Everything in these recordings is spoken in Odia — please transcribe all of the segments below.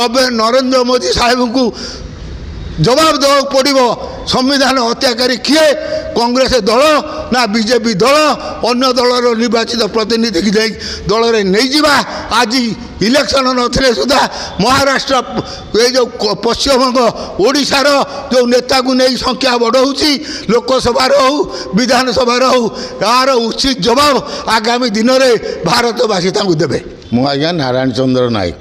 ଏବେ ନରେନ୍ଦ୍ର ମୋଦି ସାହେବଙ୍କୁ जवाब देवा पड़ो संविधान हत्याकारी किए कांग्रेस दल ना बीजेपी दल अन्य दलर निर्वाचित प्रतिनिधि की दल नहीं जावा आज इलेक्शन नथिले सुधा महाराष्ट्र ये जो पश्चिमबंग ओडिशार जो नेता को नहीं संख्या बढ़ाऊँगी लोकसभा हो विधानसभा हो यार उचित जवाब आगामी दिन में भारतवासी देवे। मु आज्ञा नारायण चंद्र नायक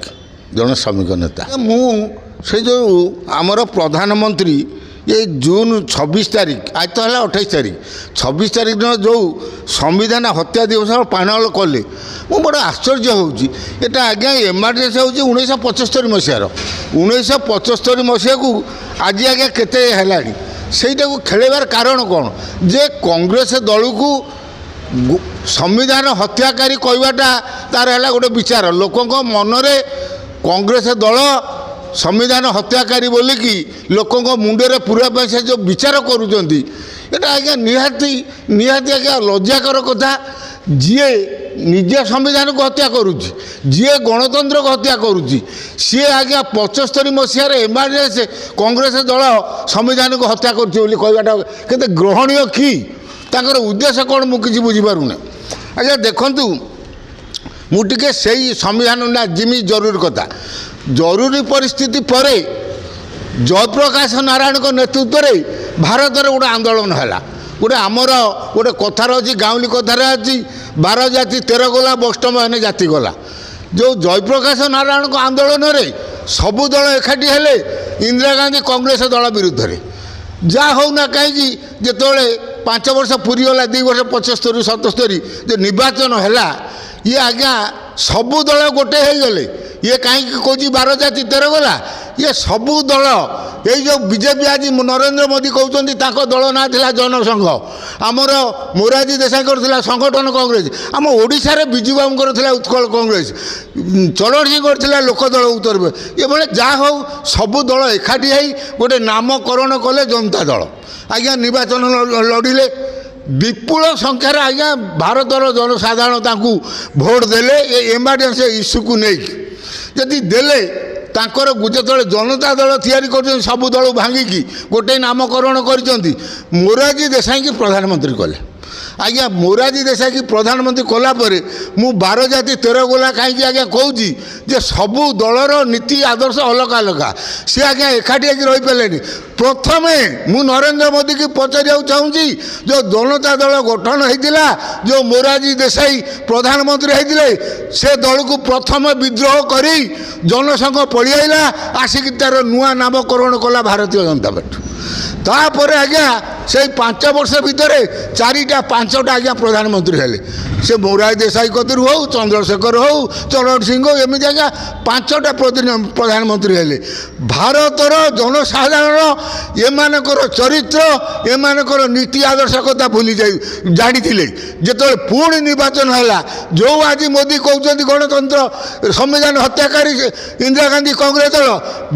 जन श्रमिक नेता मु से जो आमर प्रधानमंत्री ये जून 26 तारीख आज तो है 28 तारीख 26 तारीख दिन जो संविधान हत्या दिवस पालन कले मु बड़ा आश्चर्य होटा आज्ञा एमआरजेसी हूँ 1975 मसीहार 1975 मसीहा को आज आज्ञा केते हेलानी सेटा को खेलबार कारण कौन जे कांग्रेस दल को संविधान हत्याकारी कहवाटा तार है गोटे विचार लोकों मनरे कांग्रेस दल संविधान हत्याकारी बोलिकी लोकों मुंडे पूरा से जो विचार करुँच आज्ञा निहाती निहाती आज्ञा लज्जाकर कथा जीए निजे संविधान को हत्या करुच्ची जीए गणतंत्र को हत्या करुच्ची सी आज्ञा 75 मसीहार एमआरजेसी कांग्रेस दल संविधान को हत्या करुटा केते ग्रहणीय कि तांकर उद्देश्य कौन मु किसी बुझीपारूना। आज्ञा देखंतु मुझे से संविधान ना जिमी जरूरी कथा जरूरी परिस्थिति पर जयप्रकाश नारायण को नेतृत्व में भारत में गोटे आंदोलन है गोटे आमर गोटे कथार अच्छी गाँवली कथार अच्छी 12 जाति 13 गला वैष्णव मैंने जाति गला जो जयप्रकाश नारायण को आंदोलन में सबू दल एकाठी हेले इंदिरा गांधी कांग्रेस दल विरुद्ध में जा होना कहीं जिते 5 वर्ष पूरी गला 2 वर्ष 75 77 जो निर्वाचन है ये आज्ञा सबू दल गोटे हो गले ये कहीं कौच 12 जाति 13 गला ये सबू दल ये जो बीजेपी आज नरेंद्र मोदी कहते दल ना था जनसंघ आमर मोरारजी देसाई करथिला संगठन कांग्रेस आम ओडिशा रे बिजू बाबू था उत्कल कांग्रेस चरण सिंह करथिला लोकदल उत्तर ये बेले जा हो सबू दल एकाठी हो गोटे नामकरण कले जनता दल आज्ञा निर्वाचन लड़िले विपुल संख्यार आज्ञा भारतर जनसाधारण भोट देले एमआरजेसी इश्यू को नहीं जदि देले तांकर जो जनता दल तैयारी कर सबू दल भांगिकी गोटे नामकरण कर मोरारजी देसाई की प्रधानमंत्री कले आज्ञा मोरारजी देसाई की प्रधानमंत्री कलापर मु 12 जाति 13 गला कहीं आज्ञा कहूँ जे सबू दलर नीति आदर्श अलग अलग सी आज्ञा एकाठी रही पारे प्रथमे मु नरेंद्र मोदी की पचार चाहूँगी जो जनता दल गठन होता जो मोरारजी देसाई प्रधानमंत्री होते से दल को प्रथम विद्रोह कर जनसंघ पड़िआला आसिक तार नुआ नामकरण कला भारतीय जनता पार्टी तापर आज्ञा से 5 वर्ष भितर 4-5टा आज्ञा प्रधानमंत्री हेले से मोरारजी देसाई कतर हो चंद्रशेखर हो चरण सिंह एमती आज्ञा 5टा प्रधानमंत्री हेले भारतर जनसाधारण एमानकर चरित्र एमानकर नीति आदर्श कथा भूली जानी जिते पुणी निर्वाचन है जो आज मोदी कहते गणतंत्र संविधान हत्याकारी इंदिरा गांधी कांग्रेस दल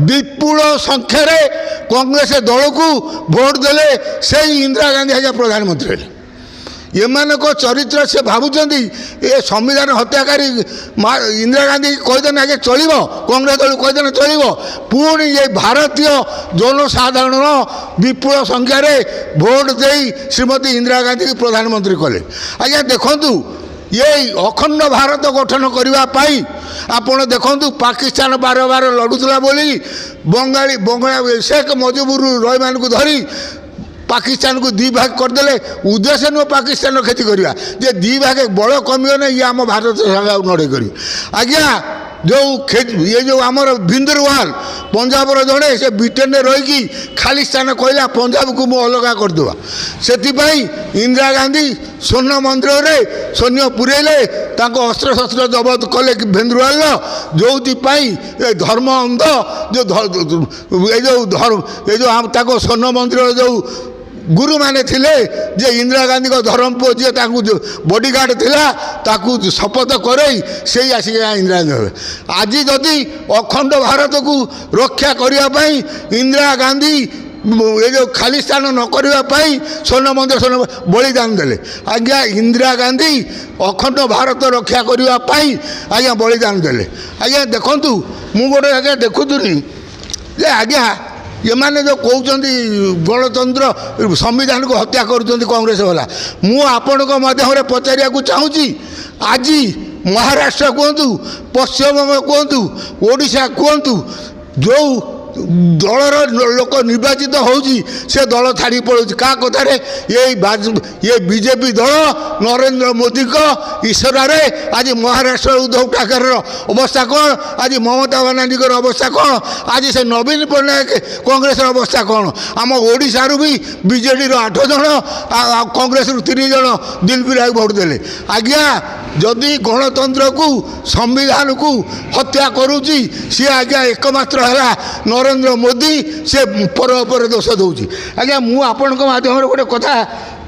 विपुल संख्यार कांग्रेस दल को भोट देले से इंदिरा गांधी आज्ञा प्रधानमंत्री हेले एमानक चरित्र से भावुंट ये संविधान हत्याकारी इंदिरा गांधी कहीदेने आगे चलो कांग्रेस दल कहीदेने चलो पुणी ये भारतीय जनसाधारण विपुल संख्यार भोट दे श्रीमती इंदिरा गांधी की प्रधानमंत्री कले आज्ञा देखु ये अखंड भारत गठन करने आपण देखु पाकिस्तान बार बार लड़ुला बोली बंगाली शेख मुजिबुर रहमान को धरी पाकिस्तान को 2 भाग करदे उद्देश्य नुह पाकिस्तान क्षति करवा जे 2 भाग बड़ कमिगने ये आम भारत संगे नड़े कर आज्ञा जो ये जो आमर भिंदरवाल पंजाब जड़े से ब्रिटेन में रहीकि खालिस्तान कहला पंजाब को मुझे अलग करदेवा से इंदिरा गांधी स्वर्ण मंदिर में सैन्य पुरेले अस्त्र शस्त्र जबत कले भिंदरवाल जो धर्म अंध जो स्वर्ण मंदिर जो गुरु माने थिले जे इंदिरा गांधी को धर्मपुर जी बॉडीगार्ड थिला शपथ करई से आसिक इंदिरा गांधी आज जदि अखंड भारत को रक्षा करने इंदिरा गांधी ଏ ଯେଉଁ ଖାଲି ସ୍ଥାନ ନ କରିବା ପାଇଁ ସ୍ୱର୍ଣ୍ଣ ମନ୍ଦିର ବଳିଦାନ ଦେଲେ। ଆଜ୍ଞା ଇନ୍ଦିରା ଗାନ୍ଧୀ ଅଖଣ୍ଡ ଭାରତ ରକ୍ଷା କରିବା ପାଇଁ ଆଜ୍ଞା ବଳିଦାନ ଦେଲେ। ଆଜ୍ଞା ଦେଖନ୍ତୁ ମୁଁ ଗୋଟେ ଆଜ୍ଞା ଦେଖୁଥିଲି ଯେ ଆଜ୍ଞା ଏମାନେ ଯେଉଁ କହୁଛନ୍ତି ଗଣତନ୍ତ୍ର ସମ୍ବିଧାନକୁ ହତ୍ୟା କରୁଛନ୍ତି କଂଗ୍ରେସ ବାଲା, ମୁଁ ଆପଣଙ୍କ ମାଧ୍ୟମରେ ପଚାରିବାକୁ ଚାହୁଁଛି ଆଜି ମହାରାଷ୍ଟ୍ର କୁହନ୍ତୁ, ପଶ୍ଚିମବଙ୍ଗ କୁହନ୍ତୁ, ଓଡ଼ିଶା କୁହନ୍ତୁ, ଯେଉଁ ଦଳର ଲୋକ ନିର୍ବାଚିତ ହେଉଛି ସେ ଦଳ ଛାଡ଼ି ପଳାଉଛି କାହା କଥାରେ? ଏ ବିଜେପି ଦଳ ନରେନ୍ଦ୍ର ମୋଦିଙ୍କ ଇସାରାରେ ଆଜି ମହାରାଷ୍ଟ୍ର ଉଦ୍ଧବ ଠାକରେର ଅବସ୍ଥା କ'ଣ, ଆଜି ମମତା ବାନାର୍ଜୀଙ୍କର ଅବସ୍ଥା କ'ଣ, ଆଜି ସେ ନବୀନ ପଟ୍ଟନାୟକ କଂଗ୍ରେସର ଅବସ୍ଥା କ'ଣ? ଆମ ଓଡ଼ିଶାରୁ ବି ବିଜେଡ଼ିର 8 ଜଣ ଆଉ କଂଗ୍ରେସରୁ 3 ଜଣ ଦିଲ୍ଲୀରେ ଭୋଟ ଦେଲେ। ଆଜ୍ଞା ଯଦି ଗଣତନ୍ତ୍ରକୁ ସମ୍ବିଧାନକୁ ହତ୍ୟା କରୁଛି ସିଏ ଆଜ୍ଞା ଏକମାତ୍ର ହେଲା ନରେନ୍ଦ୍ର ମୋଦି, ସେ ପର ଉପରେ ଦୋଷ ଦେଉଛି। ଆଜ୍ଞା ମୁଁ ଆପଣଙ୍କ ମାଧ୍ୟମରେ ଗୋଟେ କଥା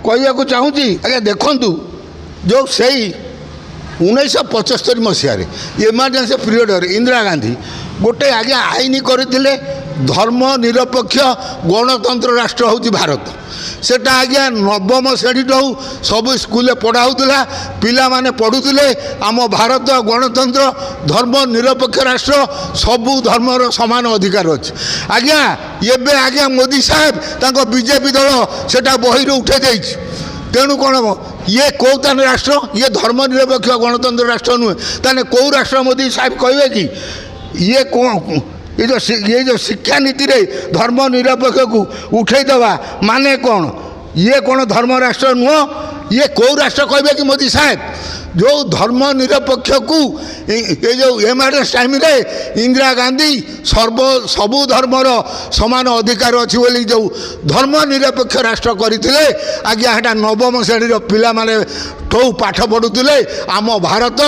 କହିବାକୁ ଚାହୁଁଛି। ଆଜ୍ଞା ଦେଖନ୍ତୁ ଯେଉଁ ସେଇ 1975 ମସିହାରେ ଏମର୍ଜେନ୍ସି ପିରିୟଡ଼ରେ ଇନ୍ଦିରା ଗାନ୍ଧୀ ଗୋଟେ ଆଜ୍ଞା ଆଇନ କରିଥିଲେ, ଧର୍ମ ନିରପେକ୍ଷ ଗଣତନ୍ତ୍ର ରାଷ୍ଟ୍ର ହେଉଛି ଭାରତ। ସେଟା ଆଜ୍ଞା ନବମ ଶ୍ରେଣୀଠୁ ସବୁ ସ୍କୁଲରେ ପଢ଼ା ହେଉଥିଲା, ପିଲାମାନେ ପଢ଼ୁଥିଲେ ଆମ ଭାରତ ଗଣତନ୍ତ୍ର ଧର୍ମ ନିରପେକ୍ଷ ରାଷ୍ଟ୍ର, ସବୁ ଧର୍ମର ସମାନ ଅଧିକାର ଅଛି। ଆଜ୍ଞା ଏବେ ଆଜ୍ଞା ମୋଦି ସାହେବ ତାଙ୍କ ବିଜେପି ଦଳ ସେଟା ବହିରୁ ଉଠାଇ ଦେଇଛି। ତେଣୁ କ'ଣ ଇଏ କେଉଁ ତାହେଲେ ରାଷ୍ଟ୍ର? ଇଏ ଧର୍ମ ନିରପେକ୍ଷ ଗଣତନ୍ତ୍ର ରାଷ୍ଟ୍ର ନୁହେଁ। ତାହେଲେ କେଉଁ ରାଷ୍ଟ୍ର ମୋଦି ସାହେବ କହିବେ କି? ଇଏ କ'ଣ ଏ ଯେଉଁ ଶିକ୍ଷାନୀତିରେ ଧର୍ମ ନିରପେକ୍ଷକୁ ଉଠାଇଦେବା ମାନେ କ'ଣ? ଇଏ କ'ଣ ଧର୍ମ ରାଷ୍ଟ୍ର ନୁହଁ? ଇଏ କେଉଁ ରାଷ୍ଟ୍ର କହିବେ କି ମୋଦି ସାହେବ? ଯେଉଁ ଧର୍ମ ନିରପେକ୍ଷକୁ ଏ ଯେଉଁ ଏମର୍ଜେନ୍ସି ଟାଇମ୍ରେ ଇନ୍ଦିରା ଗାନ୍ଧୀ ସବୁ ଧର୍ମର ସମାନ ଅଧିକାର ଅଛି ବୋଲି ଯେଉଁ ଧର୍ମ ନିରପେକ୍ଷ ରାଷ୍ଟ୍ର କରିଥିଲେ, ଆଜ୍ଞା ସେଟା ନବମ ଶ୍ରେଣୀର ପିଲାମାନେ ଠୁ ପାଠ ପଢ଼ୁଥିଲେ। ଆମ ଭାରତ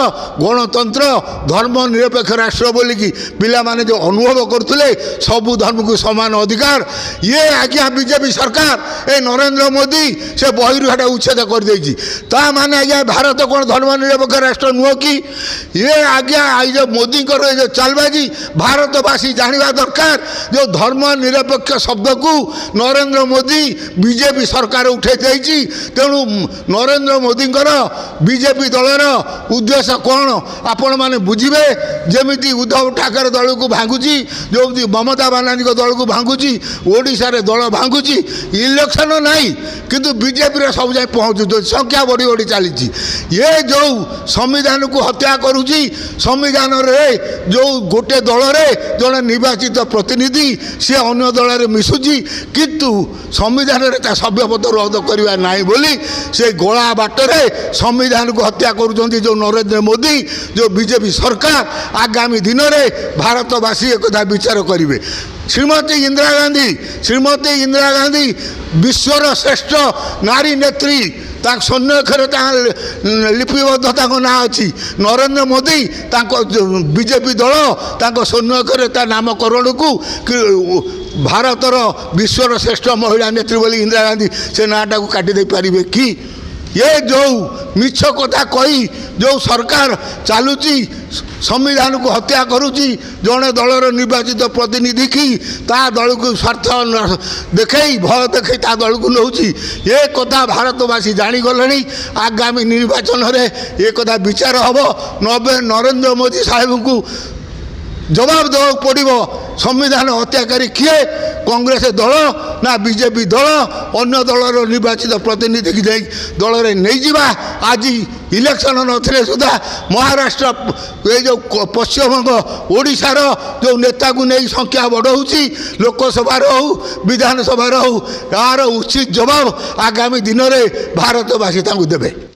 ଗଣତନ୍ତ୍ର ଧର୍ମ ନିରପେକ୍ଷ ରାଷ୍ଟ୍ର ବୋଲିକି ପିଲାମାନେ ଯେଉଁ ଅନୁଭବ କରୁଥିଲେ ସବୁ ଧର୍ମକୁ ସମାନ ଅଧିକାର, ଇଏ ଆଜ୍ଞା ବିଜେପି ସରକାର ଏ ନରେନ୍ଦ୍ର ମୋଦି ସେ ବହିରୁ ସେଟା ଉଚ୍ଛେଦ କରିଦେଇଛି। ତା ମାନେ ଆଜ୍ଞା ଭାରତ କ'ଣ ଧର୍ମ ନିରପେକ୍ଷ ରାଷ୍ଟ୍ର ନୁହଁ କି? ଇଏ ଆଜ୍ଞା ଏଇ ଯେଉଁ ମୋଦିଙ୍କର ଏ ଯେଉଁ ଚାଲବାଜି ଭାରତବାସୀ ଜାଣିବା ଦରକାର। ଯେଉଁ ଧର୍ମ ନିରପେକ୍ଷ ଶବ୍ଦକୁ ନରେନ୍ଦ୍ର ମୋଦି ବିଜେପି ସରକାର ଉଠାଇ ଦେଇଛି। ତେଣୁ ନରେନ୍ଦ୍ର ମୋଦିଙ୍କର ବିଜେପି ଦଳର ଉଦ୍ଦେଶ୍ୟ କ'ଣ ଆପଣମାନେ ବୁଝିବେ। ଯେମିତି ଉଦ୍ଧବ ଠାକରେ ଦଳକୁ ଭାଙ୍ଗୁଛି, ଯେମିତି ମମତା ବାନାର୍ଜୀଙ୍କ ଦଳକୁ ଭାଙ୍ଗୁଛି, ଓଡ଼ିଶାରେ ଦଳ ଭାଙ୍ଗୁଛି, ଇଲେକ୍ସନ୍ ନାହିଁ କିନ୍ତୁ ବିଜେପିର ସବୁ ଯାଇ ପହଞ୍ଚୁଛନ୍ତି, ସଂଖ୍ୟା ବଢ଼ି ବଢ଼ି ଚାଲିଛି। ଏ ଯେଉଁ ସମ୍ବିଧାନକୁ ହତ୍ୟା କରୁଛି, ସମ୍ବିଧାନରେ ଯେଉଁ ଗୋଟେ ଦଳରେ ଜଣେ ନିର୍ବାଚିତ ପ୍ରତିନିଧି ସେ ଅନ୍ୟ ଦଳରେ ମିଶୁଛି, କିନ୍ତୁ ସମ୍ବିଧାନରେ ତା ସଭ୍ୟପଦ ରଦ୍ଦ କରିବା ନାହିଁ ବୋଲି ସେ ଗଳା ବାଟରେ ସମ୍ବିଧାନକୁ ହତ୍ୟା କରୁଛନ୍ତି ଯେଉଁ ନରେନ୍ଦ୍ର ମୋଦି, ଯେଉଁ ବିଜେପି ସରକାର। ଆଗାମୀ ଦିନରେ ଭାରତବାସୀ ଏକଥା ବିଚାର କରିବେ। ଶ୍ରୀମତୀ ଇନ୍ଦିରା ଗାନ୍ଧୀ ବିଶ୍ୱର ଶ୍ରେଷ୍ଠ ନାରୀ ନେତ୍ରୀ, ତାଙ୍କ ସ୍ୱର୍ଣ୍ଣକ୍ଷରେ ତାଙ୍କ ଲିପିବଦ୍ଧ ତାଙ୍କ ନାଁ ଅଛି। ନରେନ୍ଦ୍ର ମୋଦି ତାଙ୍କ ବିଜେପି ଦଳ ତାଙ୍କ ସ୍ୱର୍ଣ୍ଣକ୍ଷରେ ତା ନାମକରଣକୁ ଭାରତର ବିଶ୍ୱର ଶ୍ରେଷ୍ଠ ମହିଳା ନେତ୍ରୀ ବୋଲି ଇନ୍ଦିରା ଗାନ୍ଧୀ ସେ ନାଁଟାକୁ କାଟି ଦେଇପାରିବେ କି? ଏ ଯେଉଁ ମିଛ କଥା କହି ଯେଉଁ ସରକାର ଚାଲୁଛି, ସମ୍ବିଧାନକୁ ହତ୍ୟା କରୁଛି, ଜଣେ ଦଳର ନିର୍ବାଚିତ ପ୍ରତିନିଧି କି ତା ଦଳକୁ ସ୍ୱାର୍ଥ ଦେଖେଇ ଭୟ ଦେଖେଇ ତା ଦଳକୁ ନେଉଛି, ଏ କଥା ଭାରତବାସୀ ଜାଣିଗଲେଣି। ଆଗାମୀ ନିର୍ବାଚନରେ ଏ କଥା ବିଚାର ହେବ। ନରେନ୍ଦ୍ର ମୋଦି ସାହେବଙ୍କୁ ଜବାବ ଦେବାକୁ ପଡ଼ିବ। ସମ୍ବିଧାନ ହତ୍ୟାକାରୀ କିଏ? କଂଗ୍ରେସ ଦଳ ନା ବିଜେପି ଦଳ? ଅନ୍ୟ ଦଳର ନିର୍ବାଚିତ ପ୍ରତିନିଧିକି ଯାଇ ଦଳରେ ନେଇଯିବା। ଆଜି ଇଲେକ୍ସନ୍ ନଥିଲେ ସୁଦ୍ଧା ମହାରାଷ୍ଟ୍ର, ଏ ଯେଉଁ ପଶ୍ଚିମବଙ୍ଗ, ଓଡ଼ିଶାର ଯେଉଁ ନେତାକୁ ନେଇ ସଂଖ୍ୟା ବଢ଼ଉଛି, ଲୋକସଭାର ହେଉ ବିଧାନସଭାର ହେଉ, ଏହାର ଉଚିତ ଜବାବ ଆଗାମୀ ଦିନରେ ଭାରତବାସୀ ତାଙ୍କୁ ଦେବେ।